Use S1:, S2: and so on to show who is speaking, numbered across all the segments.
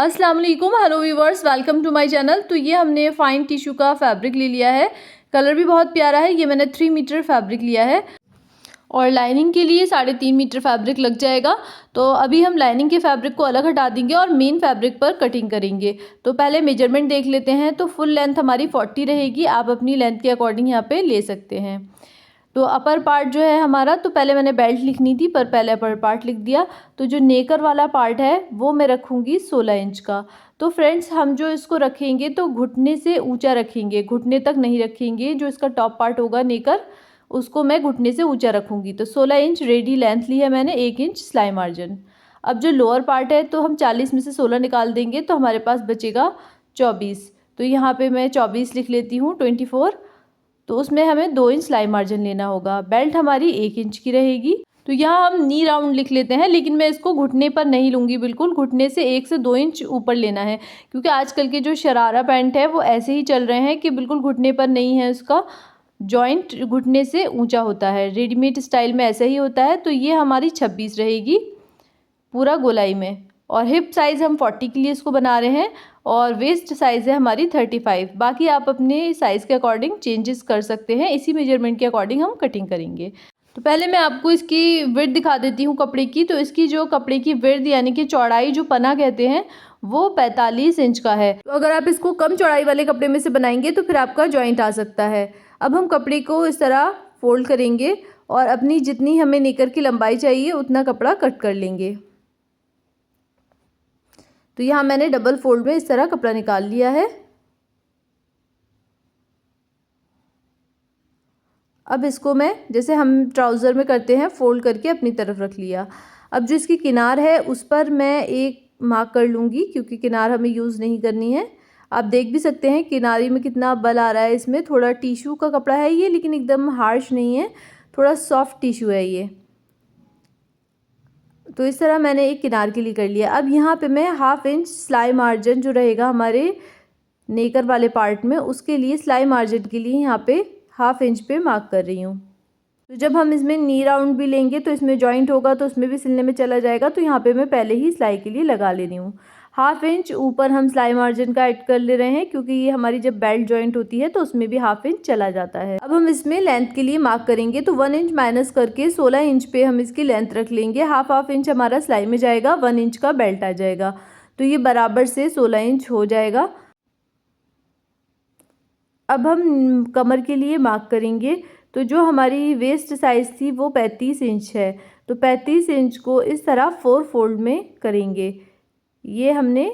S1: अस्सलाम वालेकुम, hello viewers, welcome to my channel. तो ये हमने फाइन टिश्यू का फैब्रिक ले लिया है। कलर भी बहुत प्यारा है। ये मैंने 3 मीटर फैब्रिक लिया है और लाइनिंग के लिए 3.5 मीटर फैब्रिक लग जाएगा। तो अभी हम लाइनिंग के फैब्रिक को अलग हटा देंगे और मेन फैब्रिक पर कटिंग करेंगे। तो पहले मेजरमेंट देख लेते हैं। तो फुल लेंथ हमारी 40 रहेगी। आप अपनी लेंथ के अकॉर्डिंग यहाँ पे ले सकते हैं। तो अपर पार्ट जो है हमारा, तो पहले मैंने बेल्ट लिखनी थी पर पहले अपर पार्ट लिख दिया। तो जो नेकर वाला पार्ट है वो मैं रखूँगी 16 इंच का। तो फ्रेंड्स, हम जो इसको रखेंगे तो घुटने से ऊंचा रखेंगे, घुटने तक नहीं रखेंगे। जो इसका टॉप पार्ट होगा नेकर, उसको मैं घुटने से ऊंचा रखूँगी। तो 16 इंच रेडी लेंथ ली है मैंने, 1 इंच सिलाई मार्जिन। अब जो लोअर पार्ट है तो हम 40 में से 16 निकाल देंगे तो हमारे पास बचेगा 24। तो यहाँ पे मैं 24 लिख लेती हूँ, 24। तो उसमें हमें 2 इंच सिलाई मार्जिन लेना होगा। बेल्ट हमारी 1 इंच की रहेगी। तो यहाँ हम नी राउंड लिख लेते हैं, लेकिन मैं इसको घुटने पर नहीं लूँगी, बिल्कुल घुटने से 1 से 2 इंच ऊपर लेना है। क्योंकि आजकल के जो शरारा पैंट है वो ऐसे ही चल रहे हैं कि बिल्कुल घुटने पर नहीं है, उसका जॉइंट घुटने से ऊंचा होता है। रेडीमेड स्टाइल में ऐसा ही होता है। तो ये हमारी 26 रहेगी पूरा गोलाई में। और हिप साइज़ हम 40 के लिए इसको बना रहे हैं और वेस्ट साइज़ है हमारी 35। बाकी आप अपने साइज़ के अकॉर्डिंग चेंजेस कर सकते हैं। इसी मेजरमेंट के अकॉर्डिंग हम कटिंग करेंगे। तो पहले मैं आपको इसकी विड्थ दिखा देती हूँ कपड़े की। तो इसकी जो कपड़े की विड्थ यानी कि चौड़ाई, जो पना कहते हैं, वो 45 इंच का है। तो अगर आप इसको कम चौड़ाई वाले कपड़े में से बनाएंगे तो फिर आपका जॉइंट आ सकता है। अब हम कपड़े को इस तरह फोल्ड करेंगे और अपनी जितनी हमें नेकर की लंबाई चाहिए उतना कपड़ा कट कर लेंगे। तो यहाँ मैंने डबल फोल्ड में इस तरह कपड़ा निकाल लिया है। अब इसको मैं, जैसे हम ट्राउज़र में करते हैं, फोल्ड करके अपनी तरफ रख लिया। अब जो इसकी किनार है उस पर मैं एक मार्क कर लूँगी, क्योंकि किनार हमें यूज़ नहीं करनी है। आप देख भी सकते हैं किनारी में कितना बल आ रहा है। इसमें थोड़ा टिश्यू का कपड़ा है ये, लेकिन एकदम हार्श नहीं है, थोड़ा सॉफ्ट टिश्यू है ये। तो इस तरह मैंने एक किनार के लिए कर लिया। अब यहाँ पे मैं 1/2 इंच सिलाई मार्जिन जो रहेगा हमारे नेकर वाले पार्ट में, उसके लिए सिलाई मार्जिन के लिए यहाँ पे 1/2 इंच पे मार्क कर रही हूँ। तो जब हम इसमें नी राउंड भी लेंगे तो इसमें जॉइंट होगा तो उसमें भी सिलने में चला जाएगा। तो यहाँ पे मैं पहले ही सिलाई के लिए लगा ले रही हूँ। 1/2 इंच ऊपर हम सिलाई मार्जिन का ऐड कर ले रहे हैं, क्योंकि ये हमारी जब बेल्ट जॉइंट होती है तो उसमें भी 1/2 इंच चला जाता है। अब हम इसमें लेंथ के लिए मार्क करेंगे। तो 1 इंच माइनस करके 16 इंच पे हम इसकी लेंथ रख लेंगे। 1/2 इंच हमारा सिलाई में जाएगा, 1 इंच का बेल्ट आ जाएगा। तो ये बराबर से 16 इंच हो जाएगा। अब हम कमर के लिए मार्क करेंगे। तो जो हमारी वेस्ट साइज़ थी वो 35 इंच है। तो 35 इंच को इस तरह 4 फोल्ड में करेंगे। ये हमने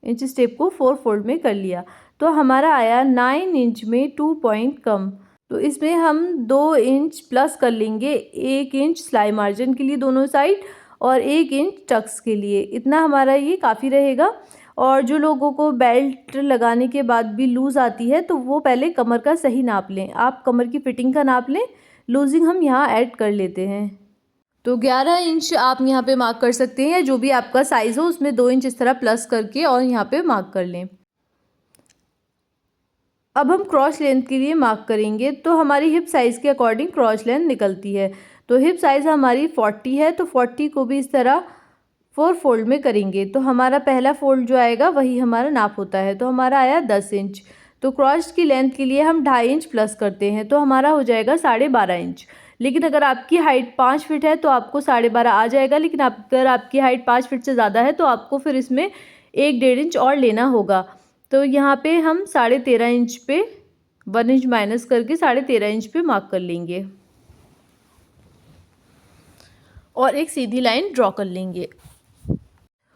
S1: इंच स्टेप को 4 फोल्ड में कर लिया। तो हमारा आया 9 इंच में 2 पॉइंट कम। तो इसमें हम 2 इंच प्लस कर लेंगे, 1 इंच सिलाई मार्जिन के लिए दोनों साइड और 1 इंच टक्स के लिए। इतना हमारा ये काफ़ी रहेगा। और जो लोगों को बेल्ट लगाने के बाद भी लूज़ आती है तो वो पहले कमर का सही नाप लें। आप कमर की फिटिंग का नाप लें, लूजिंग हम यहाँ ऐड कर लेते हैं। तो 11 इंच आप यहाँ पे मार्क कर सकते हैं, या जो भी आपका साइज़ हो उसमें 2 इंच इस तरह प्लस करके और यहाँ पे मार्क कर लें। अब हम क्रॉस लेंथ के लिए मार्क करेंगे। तो हमारी हिप साइज़ के अकॉर्डिंग क्रॉस लेंथ निकलती है। तो हिप साइज़ हमारी 40 है, तो 40 को भी इस तरह 4 फोल्ड में करेंगे। तो हमारा पहला फोल्ड जो आएगा वही हमारा नाप होता है। तो हमारा आया 10 इंच। तो क्रॉस की लेंथ के लिए हम 2.5 इंच प्लस करते हैं, तो हमारा हो जाएगा 12.5 इंच। लेकिन अगर आपकी हाइट 5 फीट है तो आपको 12.5 आ जाएगा। लेकिन अगर आपकी हाइट 5 फीट से ज़्यादा है तो आपको फिर इसमें 1-1.5 इंच और लेना होगा। तो यहाँ पे हम 13.5 इंच पे 1 इंच माइनस करके 13.5 इंच पे मार्क कर लेंगे और एक सीधी लाइन ड्रॉ कर लेंगे।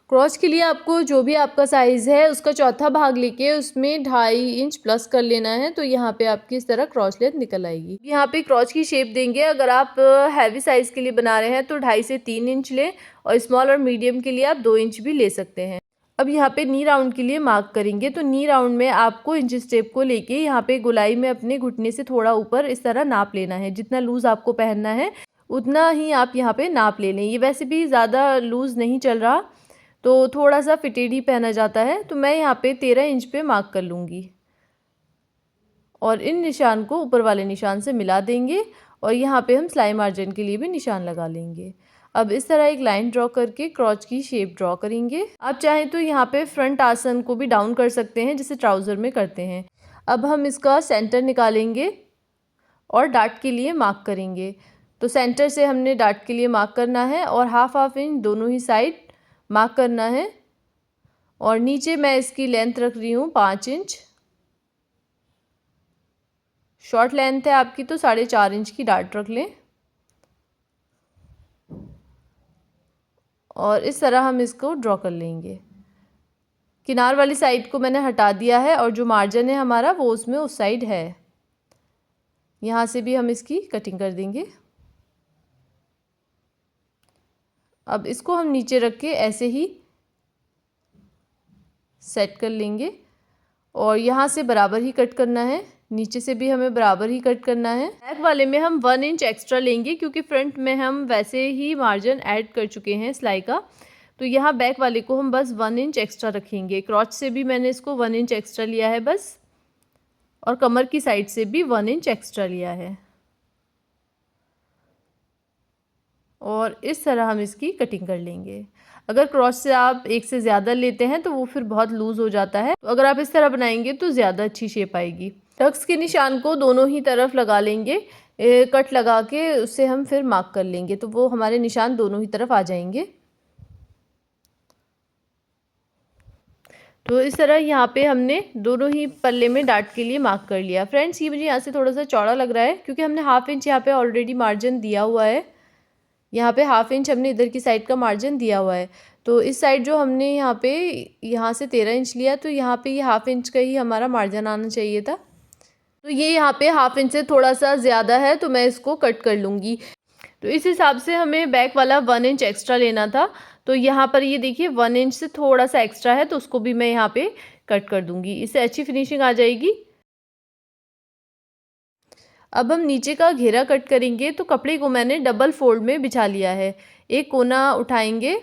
S1: क्रॉस के लिए आपको जो भी आपका साइज़ है उसका चौथा भाग लेके उसमें 2.5 इंच प्लस कर लेना है। तो यहाँ पे आपकी इस तरह क्रॉस लेंथ निकल आएगी। यहाँ पे क्रॉस की शेप देंगे। अगर आप हैवी साइज़ के लिए बना रहे हैं तो 2.5 से 3 इंच लें और स्मॉल और मीडियम के लिए आप 2 इंच भी ले सकते हैं। अब यहाँ पे नी राउंड के लिए मार्क करेंगे। तो नी राउंड में आपको इंच स्टेप को लेके यहाँ पे गोलाई में अपने घुटने से थोड़ा ऊपर इस तरह नाप लेना है। जितना लूज़ आपको पहनना है उतना ही आप यहाँ पे नाप ले लें। ये वैसे भी ज़्यादा लूज़ नहीं चल रहा, तो थोड़ा सा फिटेड ही पहना जाता है। तो मैं यहाँ पे 13 इंच पे मार्क कर लूँगी और इन निशान को ऊपर वाले निशान से मिला देंगे और यहाँ पे हम सिलाई मार्जिन के लिए भी निशान लगा लेंगे। अब इस तरह एक लाइन ड्रॉ करके क्रॉच की शेप ड्रॉ करेंगे। आप चाहें तो यहाँ पे फ्रंट आसन को भी डाउन कर सकते हैं, जैसे ट्राउज़र में करते हैं। अब हम इसका सेंटर निकालेंगे और डार्ट के लिए मार्क करेंगे। तो सेंटर से हमने डार्ट के लिए मार्क करना है और हाफ इंच दोनों ही साइड मार्क करना है। और नीचे मैं इसकी लेंथ रख रही हूँ 5 इंच। शॉर्ट लेंथ है आपकी तो 4.5 इंच की डार्ट रख लें। और इस तरह हम इसको ड्रॉ कर लेंगे। किनार वाली साइड को मैंने हटा दिया है और जो मार्जिन है हमारा वो उसमें उस साइड है। यहाँ से भी हम इसकी कटिंग कर देंगे। अब इसको हम नीचे रख के ऐसे ही सेट कर लेंगे और यहाँ से बराबर ही कट करना है, नीचे से भी हमें बराबर ही कट करना है। बैक वाले में हम 1 इंच एक्स्ट्रा लेंगे क्योंकि फ्रंट में हम वैसे ही मार्जिन ऐड कर चुके हैं सिलाई का। तो यहाँ बैक वाले को हम बस 1 इंच एक्स्ट्रा रखेंगे। क्रॉच से भी मैंने इसको 1 इंच एक्स्ट्रा लिया है बस, और कमर की साइड से भी 1 इंच एक्स्ट्रा लिया है। और इस तरह हम इसकी कटिंग कर लेंगे। अगर क्रॉस से आप एक से ज़्यादा लेते हैं तो वो फिर बहुत लूज़ हो जाता है। तो अगर आप इस तरह बनाएंगे तो ज़्यादा अच्छी शेप आएगी। टक्स के निशान को दोनों ही तरफ लगा लेंगे, कट लगा के उससे हम फिर मार्क कर लेंगे तो वो हमारे निशान दोनों ही तरफ आ जाएंगे। तो इस तरह यहाँ पे हमने दोनों ही पल्ले में डार्ट के लिए मार्क कर लिया। फ्रेंड्स, ये मुझे यहाँ से थोड़ा सा चौड़ा लग रहा है क्योंकि हमने हाफ इंच यहाँ पे ऑलरेडी मार्जिन दिया हुआ है। यहाँ पे हाफ इंच हमने इधर की साइड का मार्जिन दिया हुआ है। तो इस साइड जो हमने यहाँ पे यहाँ से 13 इंच लिया, तो यहाँ पे ये हाफ इंच का ही हमारा मार्जिन आना चाहिए था। तो ये यहाँ पे हाफ इंच से थोड़ा सा ज़्यादा है तो मैं इसको कट कर लूँगी। तो इस हिसाब से हमें बैक वाला 1 इंच एक्स्ट्रा लेना था। तो यहाँ पर ये देखिए 1 इंच से थोड़ा सा एक्स्ट्रा है तो उसको भी मैं यहाँ पे कट कर दूँगी, इससे अच्छी फिनिशिंग आ जाएगी। अब हम नीचे का घेरा कट करेंगे। तो कपड़े को मैंने डबल फोल्ड में बिछा लिया है। एक कोना उठाएंगे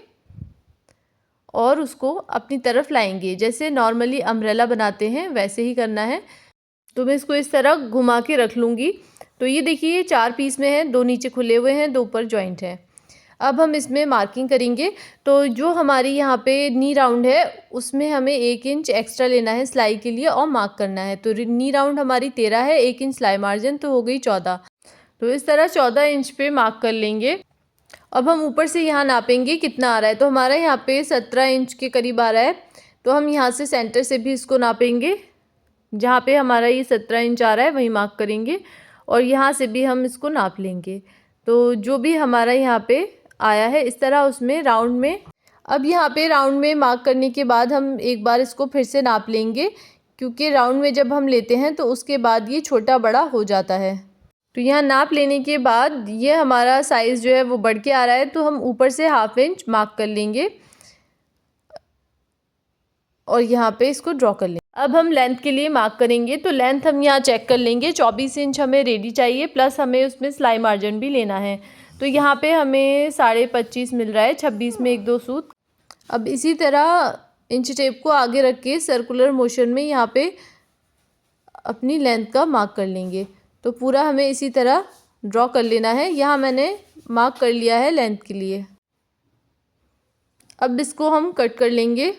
S1: और उसको अपनी तरफ लाएंगे, जैसे नॉर्मली अम्ब्रेला बनाते हैं वैसे ही करना है। तो मैं इसको इस तरह घुमा के रख लूँगी। तो ये देखिए 4 पीस में है, 2 नीचे खुले हुए हैं, 2 ऊपर जॉइंट हैं। अब हम इसमें मार्किंग करेंगे। तो जो हमारी यहाँ पे नी राउंड है उसमें हमें 1 इंच एक्स्ट्रा लेना है सिलाई के लिए और मार्क करना है। तो नी राउंड हमारी 13 है, 1 इंच सिलाई मार्जिन तो हो गई 14। तो इस तरह 14 इंच पे मार्क कर लेंगे। अब हम ऊपर से यहाँ नापेंगे कितना आ रहा है। तो हमारा यहाँ पे 17 इंच के करीब आ रहा है। तो हम यहाँ से सेंटर से भी इसको नापेंगे, जहाँ पे हमारा ये 17 इंच आ रहा है वहीं मार्क करेंगे और यहाँ से भी हम इसको नाप लेंगे। तो जो भी हमारा यहाँ पे आया है इस तरह उसमें राउंड में। अब यहाँ पे राउंड में मार्क करने के बाद हम एक बार इसको फिर से नाप लेंगे, क्योंकि राउंड में जब हम लेते हैं तो उसके बाद ये छोटा बड़ा हो जाता है। तो यहाँ नाप लेने के बाद ये हमारा साइज़ जो है वो बढ़ के आ रहा है। तो हम ऊपर से हाफ इंच मार्क कर लेंगे और यहाँ पे इसको ड्रॉ कर लेंगे। अब हम लेंथ के लिए मार्क करेंगे। तो लेंथ हम यहाँ चेक कर लेंगे, 24 इंच हमें रेडी चाहिए, प्लस हमें उसमें सिलाई मार्जिन भी लेना है। तो यहाँ पे हमें 25.5 मिल रहा है, 26 में 1-2 सूत। अब इसी तरह इंच टेप को आगे रख के सर्कुलर मोशन में यहाँ पे अपनी लेंथ का मार्क कर लेंगे। तो पूरा हमें इसी तरह ड्रॉ कर लेना है। यहाँ मैंने मार्क कर लिया है लेंथ के लिए। अब इसको हम कट कर लेंगे।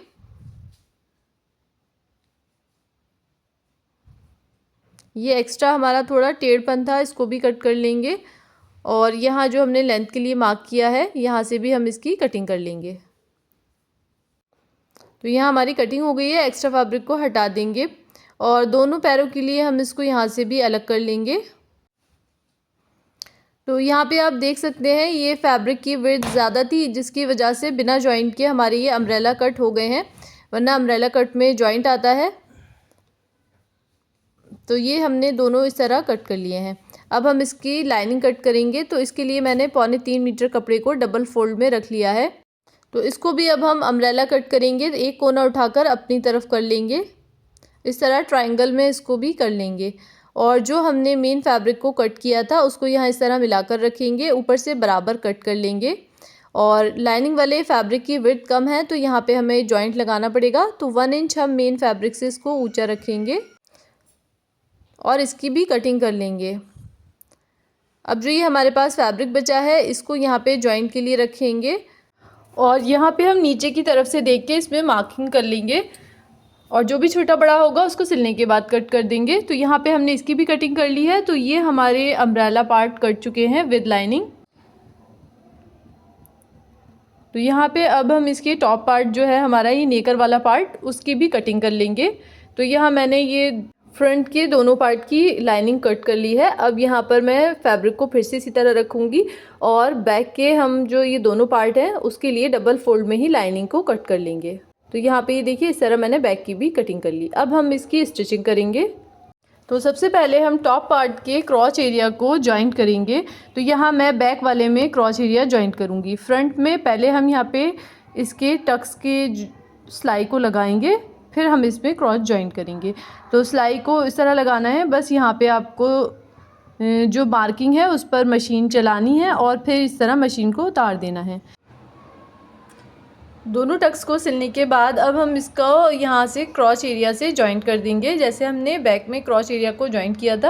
S1: ये एक्स्ट्रा हमारा थोड़ा टेढ़पन था, इसको भी कट कर लेंगे। और यहाँ जो हमने लेंथ के लिए मार्क किया है यहाँ से भी हम इसकी कटिंग कर लेंगे। तो यहाँ हमारी कटिंग हो गई है। एक्स्ट्रा फैब्रिक को हटा देंगे और दोनों पैरों के लिए हम इसको यहाँ से भी अलग कर लेंगे। तो यहाँ पे आप देख सकते हैं ये फैब्रिक की विड्थ ज़्यादा थी, जिसकी वजह से बिना जॉइंट के हमारे ये अम्ब्रेला कट हो गए हैं, वरना अम्ब्रेला कट में जॉइंट आता है। तो ये हमने दोनों इस तरह कट कर लिए हैं। अब हम इसकी लाइनिंग कट करेंगे। तो इसके लिए मैंने 3.25 मीटर कपड़े को डबल फोल्ड में रख लिया है। तो इसको भी अब हम अम्ब्रेला कट करेंगे। एक कोना उठाकर अपनी तरफ कर लेंगे, इस तरह ट्रायंगल में इसको भी कर लेंगे। और जो हमने मेन फैब्रिक को कट किया था उसको यहाँ इस तरह मिलाकर रखेंगे, ऊपर से बराबर कट कर लेंगे। और लाइनिंग वाले फैब्रिक की विड्थ कम है तो यहाँ पे हमें जॉइंट लगाना पड़ेगा। तो 1 इंच हम मेन फैब्रिक से इसको ऊंचा रखेंगे और इसकी भी कटिंग कर लेंगे। अब जो ये हमारे पास फैब्रिक बचा है इसको यहाँ पे जॉइंट के लिए रखेंगे और यहाँ पे हम नीचे की तरफ से देख के इसमें मार्किंग कर लेंगे और जो भी छोटा बड़ा होगा उसको सिलने के बाद कट कर देंगे। तो यहाँ पे हमने इसकी भी कटिंग कर ली है। तो ये हमारे अम्ब्रेला पार्ट कट चुके हैं विद लाइनिंग। तो यहाँ पे अब हम इसके टॉप पार्ट जो है हमारा ये नेकर वाला पार्ट उसकी भी कटिंग कर लेंगे। तो यहाँ मैंने ये फ्रंट के दोनों पार्ट की लाइनिंग कट कर ली है। अब यहाँ पर मैं फैब्रिक को फिर से इसी तरह रखूँगी और बैक के हम जो ये दोनों पार्ट हैं उसके लिए डबल फोल्ड में ही लाइनिंग को कट कर लेंगे। तो यहाँ पे ये देखिए इस तरह मैंने बैक की भी कटिंग कर ली। अब हम इसकी स्टिचिंग करेंगे। तो सबसे पहले हम टॉप पार्ट के क्रॉच एरिया को जॉइंट करेंगे। तो यहाँ मैं बैक वाले में क्रॉच एरिया जॉइंट करूँगी। फ्रंट में पहले हम यहाँ पे इसके टक्स के सिलाई को लगाएंगे, फिर हम इसमें क्रॉस जॉइंट करेंगे। तो सिलाई को इस तरह लगाना है, बस यहाँ पे आपको जो मार्किंग है उस पर मशीन चलानी है और फिर इस तरह मशीन को उतार देना है। दोनों टक्स को सिलने के बाद अब हम इसको यहाँ से क्रॉच एरिया से जॉइंट कर देंगे, जैसे हमने बैक में क्रॉच एरिया को जॉइंट किया था।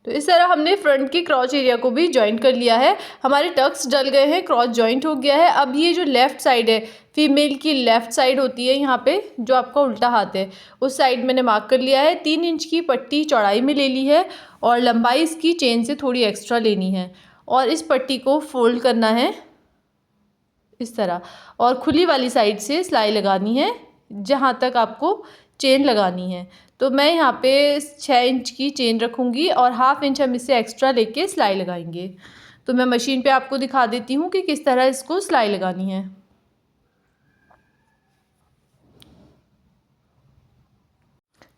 S1: तो इस तरह हमने फ्रंट के क्रॉच एरिया को भी जॉइंट कर लिया है। हमारे टक्स डल गए हैं, क्रॉच जॉइंट हो गया है। अब ये जो लेफ़्ट साइड है, फीमेल की लेफ़्ट साइड होती है यहाँ पे जो आपका उल्टा हाथ है, उस साइड मैंने मार्क कर लिया है। 3 इंच की पट्टी चौड़ाई में ले ली है और लंबाई इसकी चेन से थोड़ी एक्स्ट्रा लेनी है और इस पट्टी को फोल्ड करना है इस तरह और खुली वाली साइड से सिलाई लगानी है जहाँ तक आपको चेन लगानी है। तो मैं यहाँ पे 6 इंच की चेन रखूँगी और ½ इंच हम इससे एक्स्ट्रा लेके सिलाई लगाएंगे। तो मैं मशीन पे आपको दिखा देती हूँ कि किस तरह इसको सिलाई लगानी है।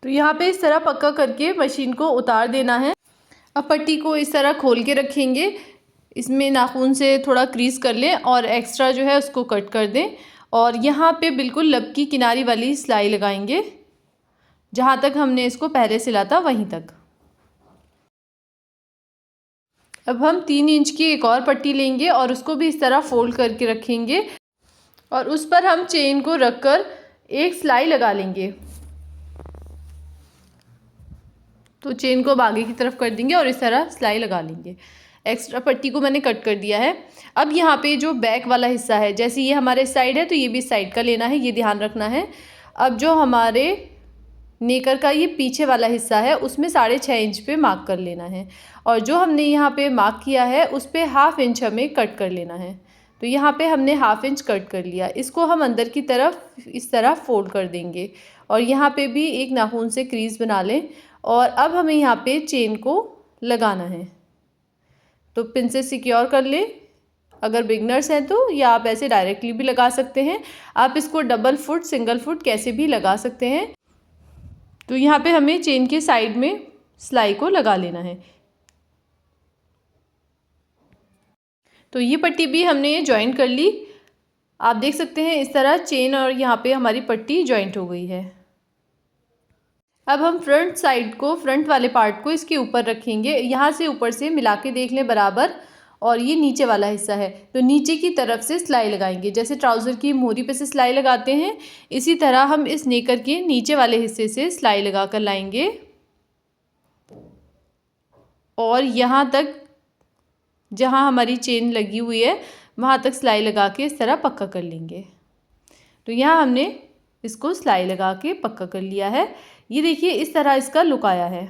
S1: तो यहाँ पे इस तरह पक्का करके मशीन को उतार देना है। अब पट्टी को इस तरह खोल के रखेंगे, इसमें नाखून से थोड़ा क्रीज कर लें और एक्स्ट्रा जो है उसको कट कर दें और यहाँ पे बिल्कुल लब की किनारी वाली सिलाई लगाएंगे जहाँ तक हमने इसको पहले सिला था वहीं तक। अब हम 3 इंच की एक और पट्टी लेंगे और उसको भी इस तरह फोल्ड करके रखेंगे और उस पर हम चेन को रखकर एक सिलाई लगा लेंगे। तो चेन को आगे की तरफ कर देंगे और इस तरह सिलाई लगा लेंगे। एक्स्ट्रा पट्टी को मैंने कट कर दिया है। अब यहाँ पे जो बैक वाला हिस्सा है, जैसे ये हमारे साइड है तो ये भी साइड का लेना है, ये ध्यान रखना है। अब जो हमारे नेकर का ये पीछे वाला हिस्सा है उसमें 6.5 इंच पे मार्क कर लेना है और जो हमने यहाँ पे मार्क किया है उस पर ½ इंच हमें कट कर लेना है। तो यहाँ पे हमने ½ इंच कट कर लिया। इसको हम अंदर की तरफ इस तरह फोल्ड कर देंगे और यहाँ पे भी एक नाखून से क्रीज बना लें और अब हमें यहाँ पे चेन को लगाना है। तो पिन से सिक्योर कर लें। अगर बिगनर्स हैं तो या आप ऐसे डायरेक्टली भी लगा सकते हैं, आप इसको डबल फुट सिंगल फुट कैसे भी लगा सकते हैं। तो यहाँ पे हमें चेन के साइड में सिलाई को लगा लेना है। तो ये पट्टी भी हमने जॉइंट कर ली। आप देख सकते हैं इस तरह चेन और यहाँ पे हमारी पट्टी जॉइंट हो गई है। अब हम फ्रंट साइड को, फ्रंट वाले पार्ट को इसके ऊपर रखेंगे। यहाँ से ऊपर से मिला के देख लें बराबर और ये नीचे वाला हिस्सा है तो नीचे की तरफ से सिलाई लगाएंगे। जैसे ट्राउज़र की मोहरी पे से सिलाई लगाते हैं इसी तरह हम इस नेकर के नीचे वाले हिस्से से सिलाई लगा कर लाएंगे और यहाँ तक जहाँ हमारी चेन लगी हुई है वहाँ तक सिलाई लगा के इस तरह पक्का कर लेंगे। तो यहाँ हमने इसको सिलाई लगा के पक्का कर लिया है। ये देखिए इस तरह इसका लुक आया है।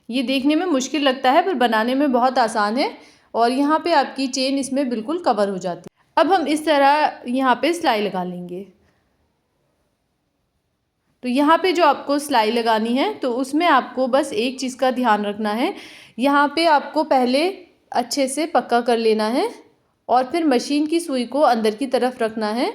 S1: ये देखने में मुश्किल लगता है पर बनाने में बहुत आसान है और यहाँ पे आपकी चेन इसमें बिल्कुल कवर हो जाती है। अब हम इस तरह यहाँ पे सिलाई लगा लेंगे। तो यहाँ पे जो आपको सिलाई लगानी है तो उसमें आपको बस एक चीज़ का ध्यान रखना है, यहाँ पे आपको पहले अच्छे से पक्का कर लेना है और फिर मशीन की सुई को अंदर की तरफ रखना है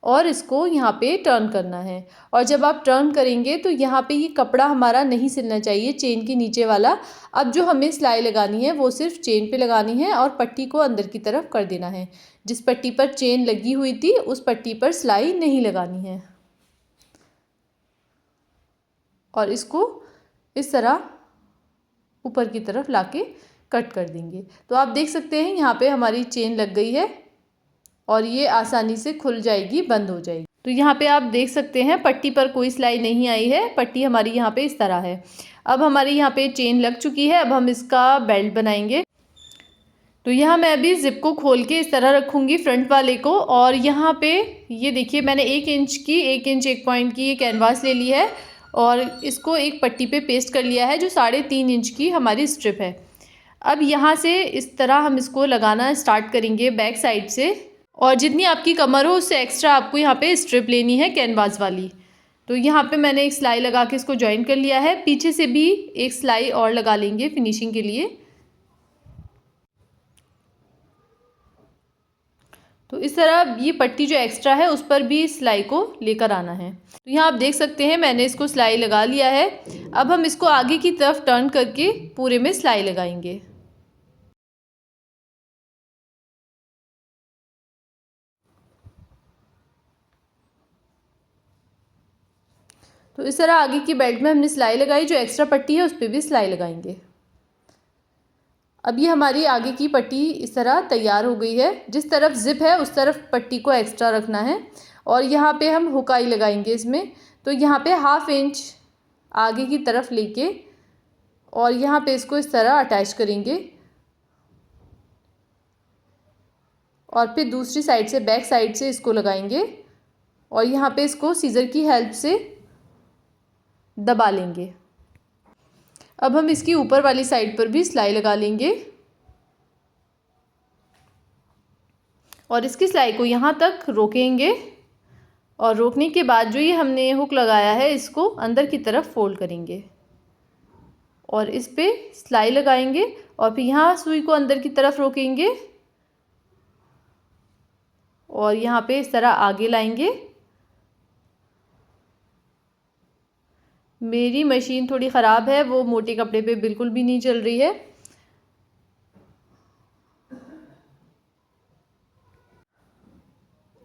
S1: और इसको यहाँ पे टर्न करना है। और जब आप टर्न करेंगे तो यहाँ पे ये कपड़ा हमारा नहीं सिलना चाहिए, चेन के नीचे वाला। अब जो हमें सिलाई लगानी है वो सिर्फ चेन पे लगानी है और पट्टी को अंदर की तरफ कर देना है। जिस पट्टी पर चेन लगी हुई थी उस पट्टी पर सिलाई नहीं लगानी है और इसको इस तरह ऊपर की तरफ लाके कट कर देंगे। तो आप देख सकते हैं यहाँ पे हमारी चेन लग गई है और ये आसानी से खुल जाएगी, बंद हो जाएगी। तो तो यहाँ पे आप देख सकते हैं पट्टी पर कोई सिलाई नहीं आई है, पट्टी हमारी यहाँ पे इस तरह है। अब हमारी यहाँ पे चेन लग चुकी है, अब हम इसका बेल्ट बनाएंगे। तो यहाँ मैं अभी ज़िप को खोल के इस तरह रखूँगी फ्रंट वाले को, और यहाँ पे ये देखिए मैंने 1 इंच की 1 इंच 1 पॉइंट की ये कैनवास ले ली है और इसको एक पट्टी पे पेस्ट कर लिया है जो 3.5 इंच की हमारी स्ट्रिप है। अब यहाँ से इस तरह हम इसको लगाना स्टार्ट करेंगे बैक साइड से, और जितनी आपकी कमर हो उससे एक्स्ट्रा आपको यहाँ पे स्ट्रिप लेनी है कैनवास वाली। तो यहाँ पे मैंने एक सिलाई लगा के इसको जॉइन कर लिया है, पीछे से भी एक सिलाई और लगा लेंगे फिनिशिंग के लिए। तो इस तरह ये पट्टी जो एक्स्ट्रा है उस पर भी सिलाई को लेकर आना है। तो यहाँ आप देख सकते हैं मैंने इसको सिलाई लगा लिया है। अब हम इसको आगे की तरफ टर्न करके पूरे में सिलाई लगाएंगे। तो इस तरह आगे की बेल्ट में हमने सिलाई लगाई, जो एक्स्ट्रा पट्टी है उस पर भी सिलाई लगाएंगे। अब ये हमारी आगे की पट्टी इस तरह तैयार हो गई है। जिस तरफ ज़िप है उस तरफ पट्टी को एक्स्ट्रा रखना है, और यहाँ पे हम हुकाई लगाएंगे इसमें। तो यहाँ पे 1/2 इंच आगे की तरफ लेके और यहाँ पे इसको इस तरह अटैच करेंगे, और फिर दूसरी साइड से बैक साइड से इसको लगाएंगे और यहाँ पे इसको सीज़र की हेल्प से दबा लेंगे। अब हम इसकी ऊपर वाली साइड पर भी सिलाई लगा लेंगे और इसकी सिलाई को यहाँ तक रोकेंगे, और रोकने के बाद जो ये हमने हुक लगाया है इसको अंदर की तरफ फोल्ड करेंगे और इस पे सिलाई लगाएंगे, और फिर यहाँ सुई को अंदर की तरफ रोकेंगे और यहाँ पे इस तरह आगे लाएंगे। मेरी मशीन थोड़ी ख़राब है, वो मोटे कपड़े पे बिल्कुल भी नहीं चल रही है।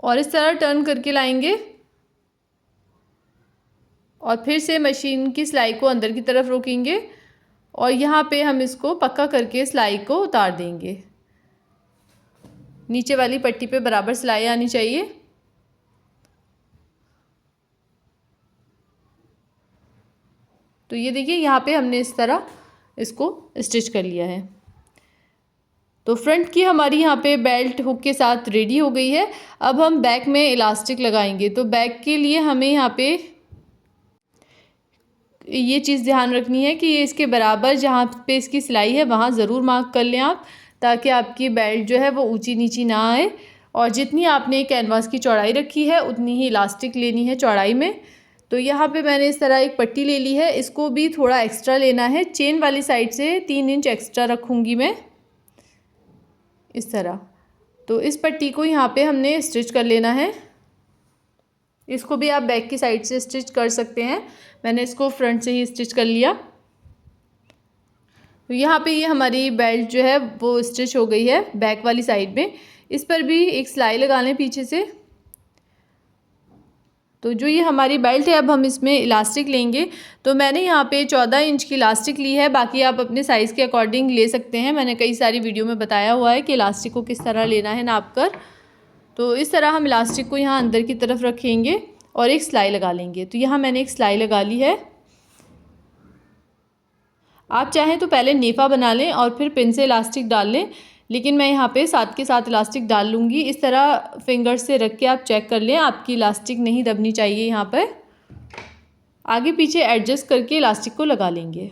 S1: और इस तरह टर्न करके लाएंगे और फिर से मशीन की सिलाई को अंदर की तरफ रोकेंगे और यहाँ पे हम इसको पक्का करके सिलाई को उतार देंगे। नीचे वाली पट्टी पे बराबर सिलाई आनी चाहिए। तो ये देखिए यहाँ पे हमने इस तरह इसको स्टिच कर लिया है। तो फ्रंट की हमारी यहाँ पे बेल्ट हुक के साथ रेडी हो गई है। अब हम बैक में इलास्टिक लगाएंगे। तो बैक के लिए हमें यहाँ पे ये चीज़ ध्यान रखनी है कि ये इसके बराबर जहाँ पे इसकी सिलाई है वहाँ ज़रूर मार्क कर लें आप, ताकि आपकी बेल्ट जो है वो ऊंची नीची ना आए। और जितनी आपने कैनवास की चौड़ाई रखी है उतनी ही इलास्टिक लेनी है चौड़ाई में। तो यहाँ पे मैंने इस तरह एक पट्टी ले ली है, इसको भी थोड़ा एक्स्ट्रा लेना है। चेन वाली साइड से 3 इंच एक्स्ट्रा रखूँगी मैं इस तरह। तो इस पट्टी को यहाँ पे हमने स्टिच कर लेना है। इसको भी आप बैक की साइड से स्टिच कर सकते हैं, मैंने इसको फ्रंट से ही स्टिच कर लिया। तो यहाँ पे ये हमारी बेल्ट जो है वो स्टिच हो गई है बैक वाली साइड में। इस पर भी एक सिलाई लगा लें पीछे से। तो जो ये हमारी बेल्ट है अब हम इसमें इलास्टिक लेंगे। तो मैंने यहाँ पे 14 इंच की इलास्टिक ली है, बाकी आप अपने साइज़ के अकॉर्डिंग ले सकते हैं। मैंने कई सारी वीडियो में बताया हुआ है कि इलास्टिक को किस तरह लेना है नाप कर। तो इस तरह हम इलास्टिक को यहाँ अंदर की तरफ रखेंगे और एक सिलाई लगा लेंगे। तो यहाँ मैंने एक सिलाई लगा ली है। आप चाहें तो पहले नेफा बना लें और फिर पिन से इलास्टिक डाल लें, लेकिन मैं यहाँ पे साथ के साथ इलास्टिक डाल लूँगी। इस तरह फिंगर से रख के आप चेक कर लें, आपकी इलास्टिक नहीं दबनी चाहिए। यहाँ पर आगे पीछे एडजस्ट करके इलास्टिक को लगा लेंगे।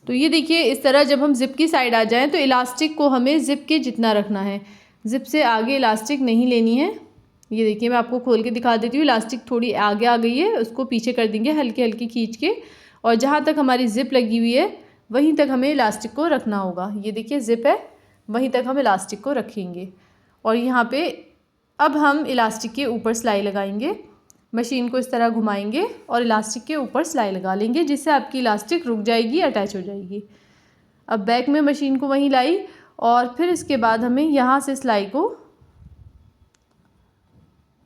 S1: तो ये देखिए इस तरह जब हम ज़िप की साइड आ जाएं तो इलास्टिक को हमें ज़िप के जितना रखना है, ज़िप से आगे इलास्टिक नहीं लेनी है। ये देखिए मैं आपको खोल के दिखा देती हूँ, इलास्टिक थोड़ी आगे आ गई है, उसको पीछे कर देंगे हल्की हल्की खींच के, और जहाँ तक हमारी ज़िप लगी हुई है वहीं तक हमें इलास्टिक को रखना होगा। ये देखिए ज़िप है, वहीं तक हम इलास्टिक को रखेंगे। और यहाँ पे अब हम इलास्टिक के ऊपर सिलाई लगाएंगे। मशीन को इस तरह घुमाएंगे और इलास्टिक के ऊपर सिलाई लगा लेंगे, जिससे आपकी इलास्टिक रुक जाएगी, अटैच हो जाएगी। अब बैक में मशीन को वहीं लाई और फिर इसके बाद हमें यहाँ से सिलाई को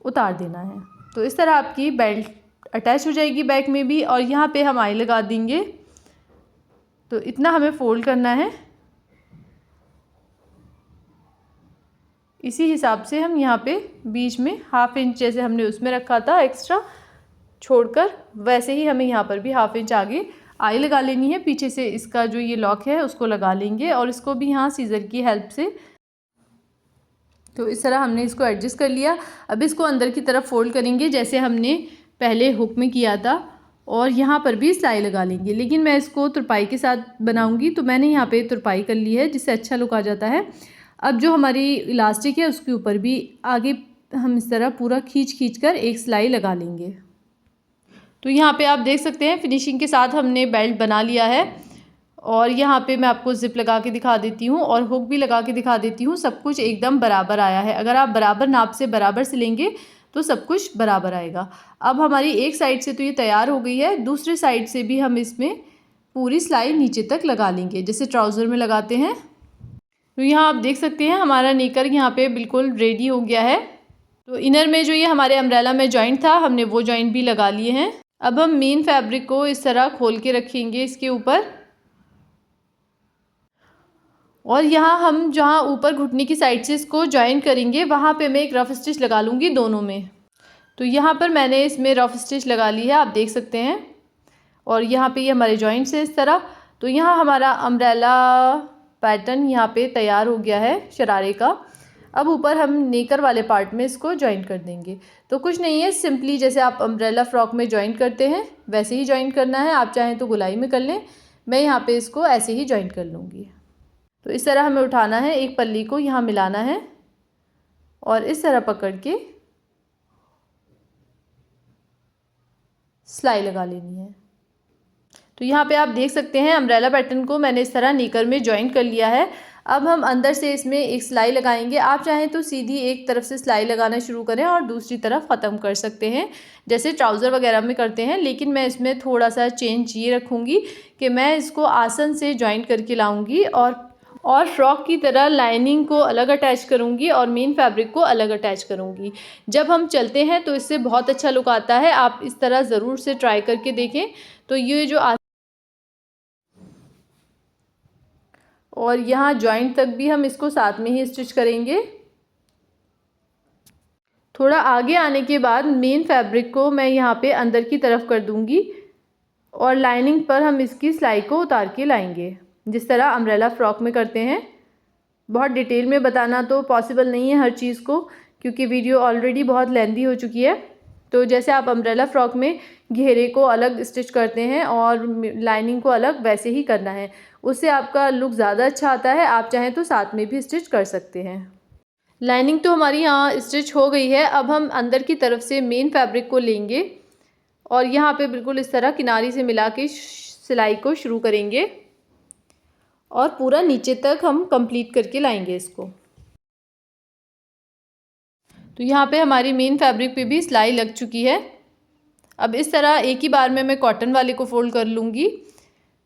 S1: उतार देना है। तो इस तरह आपकी बेल्ट अटैच हो जाएगी बैक में भी, और यहाँ पे हम आई लगा देंगे। तो इतना हमें फोल्ड करना है, इसी हिसाब से हम यहाँ पे बीच में 1/2 इंच जैसे हमने उसमें रखा था एक्स्ट्रा छोड़कर, वैसे ही हमें यहाँ पर भी 1/2 इंच आगे आई लगा लेनी है। पीछे से इसका जो ये लॉक है उसको लगा लेंगे और इसको भी यहाँ सीज़र की हेल्प से, तो इस तरह हमने इसको एडजस्ट कर लिया। अब इसको अंदर की तरफ फोल्ड करेंगे जैसे हमने पहले हुक में किया था और यहाँ पर भी सिलाई लगा लेंगे, लेकिन मैं इसको तुरपाई के साथ बनाऊंगी तो मैंने यहाँ पे तुरपाई कर ली है जिससे अच्छा लुक आ जाता है। अब जो हमारी इलास्टिक है उसके ऊपर भी आगे हम इस तरह पूरा खींच कर एक सिलाई लगा लेंगे। तो यहाँ पे आप देख सकते हैं फिनिशिंग के साथ हमने बेल्ट बना लिया है और यहाँ पे मैं आपको ज़िप लगा के दिखा देती हूँ और हुक भी लगा के दिखा देती हूँ। सब कुछ एकदम बराबर आया है। अगर आप बराबर नाप से बराबर सिलेंगे तो सब कुछ बराबर आएगा। अब हमारी एक साइड से तो ये तैयार हो गई है, दूसरे साइड से भी हम इसमें पूरी सिलाई नीचे तक लगा लेंगे जैसे ट्राउज़र में लगाते हैं। तो यहाँ आप देख सकते हैं हमारा नेकर यहाँ पे बिल्कुल रेडी हो गया है। तो इनर में जो ये हमारे अम्ब्रेला में जॉइंट था हमने वो जॉइंट भी लगा लिए हैं। अब हम मेन फैब्रिक को इस तरह खोल के रखेंगे इसके ऊपर और यहाँ हम जहाँ ऊपर घुटने की साइड से इसको जॉइन करेंगे वहाँ पे मैं एक रफ स्टिच लगा लूँगी दोनों में। तो यहाँ पर मैंने इसमें रफ स्टिच लगा ली है, आप देख सकते हैं। और यहाँ पे ये हमारे जॉइंट्स हैं इस तरह। तो यहाँ हमारा अम्ब्रेला पैटर्न यहाँ पे तैयार हो गया है शरारे का। अब ऊपर हम नेकर वाले पार्ट में इसको जॉइन कर देंगे। तो कुछ नहीं है, सिंपली जैसे आप अम्ब्रेला फ्रॉक में जॉइन करते हैं वैसे ही जॉइन करना है। आप चाहें तो गुलाई में कर लें, मैं यहाँ पे इसको ऐसे ही जॉइन कर लूँगी। तो इस तरह हमें उठाना है, एक पल्ली को यहाँ मिलाना है और इस तरह पकड़ के सिलाई लगा लेनी है। तो यहाँ पे आप देख सकते हैं अम्ब्रेला पैटर्न को मैंने इस तरह नेकर में जॉइन कर लिया है। अब हम अंदर से इसमें एक सिलाई लगाएंगे। आप चाहें तो सीधी एक तरफ से सिलाई लगाना शुरू करें और दूसरी तरफ ख़त्म कर सकते हैं जैसे ट्राउज़र वगैरह में करते हैं, लेकिन मैं इसमें थोड़ा सा चेंज ये रखूँगी कि मैं इसको आसन से जॉइन करके लाऊँगी और फ्रॉक की तरह लाइनिंग को अलग अटैच करूँगी और मेन फैब्रिक को अलग अटैच करूँगी। जब हम चलते हैं तो इससे बहुत अच्छा लुक आता है। आप इस तरह ज़रूर से ट्राई करके देखें। तो ये जो और यहाँ जॉइंट तक भी हम इसको साथ में ही स्टिच करेंगे। थोड़ा आगे आने के बाद मेन फैब्रिक को मैं यहाँ पे अंदर की तरफ कर दूँगी और लाइनिंग पर हम इसकी सिलाई को उतार के लाएंगे जिस तरह अम्ब्रेला फ्रॉक में करते हैं। बहुत डिटेल में बताना तो पॉसिबल नहीं है हर चीज़ को, क्योंकि वीडियो ऑलरेडी बहुत लेंथी हो चुकी है। तो जैसे आप अम्ब्रेला फ्रॉक में घेरे को अलग स्टिच करते हैं और लाइनिंग को अलग, वैसे ही करना है, उससे आपका लुक ज़्यादा अच्छा आता है। आप चाहें तो साथ में भी स्टिच कर सकते हैं। लाइनिंग तो हमारी यहाँ स्टिच हो गई है। अब हम अंदर की तरफ से मेन फैब्रिक को लेंगे और यहाँ पे बिल्कुल इस तरह किनारी से मिला के सिलाई को शुरू करेंगे और पूरा नीचे तक हम कंप्लीट करके लाएंगे इसको। तो यहाँ पे हमारी मेन फैब्रिक पे भी सिलाई लग चुकी है। अब इस तरह एक ही बार में मैं कॉटन वाले को फ़ोल्ड कर लूँगी,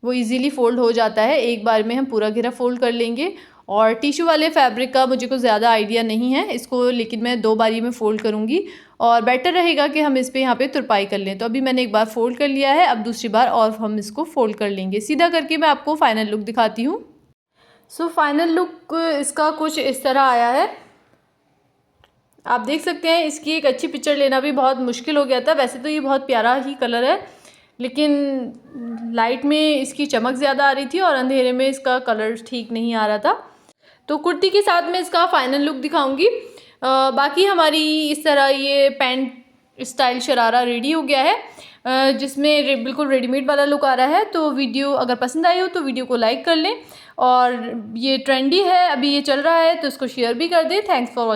S1: वो इजीली फ़ोल्ड हो जाता है। एक बार में हम पूरा घेरा फ़ोल्ड कर लेंगे। और टिश्यू वाले फैब्रिक का मुझे कुछ ज़्यादा आइडिया नहीं है इसको, लेकिन मैं 2 बारी में फ़ोल्ड करूँगी और बेटर रहेगा कि हम इस पे यहाँ पे तुरपाई कर लें। तो अभी मैंने एक बार फ़ोल्ड कर लिया है, अब दूसरी बार और हम इसको फ़ोल्ड कर लेंगे। सीधा करके मैं आपको फ़ाइनल लुक दिखाती हूँ। सो फाइनल लुक इसका कुछ इस तरह आया है। आप देख सकते हैं इसकी एक अच्छी पिक्चर लेना भी बहुत मुश्किल हो गया था। वैसे तो ये बहुत प्यारा ही कलर है, लेकिन लाइट में इसकी चमक ज़्यादा आ रही थी और अंधेरे में इसका कलर ठीक नहीं आ रहा था। तो कुर्ती के साथ मैं इसका फ़ाइनल लुक दिखाऊंगी। बाकी हमारी इस तरह ये पैंट स्टाइल शरारा रेडी हो गया है, जिसमें बिल्कुल रेडीमेड वाला लुक आ रहा है। तो वीडियो अगर पसंद आई हो तो वीडियो को लाइक कर लें और ये ट्रेंडी है, अभी ये चल रहा है, तो इसको शेयर भी कर दें। Thanks for watching.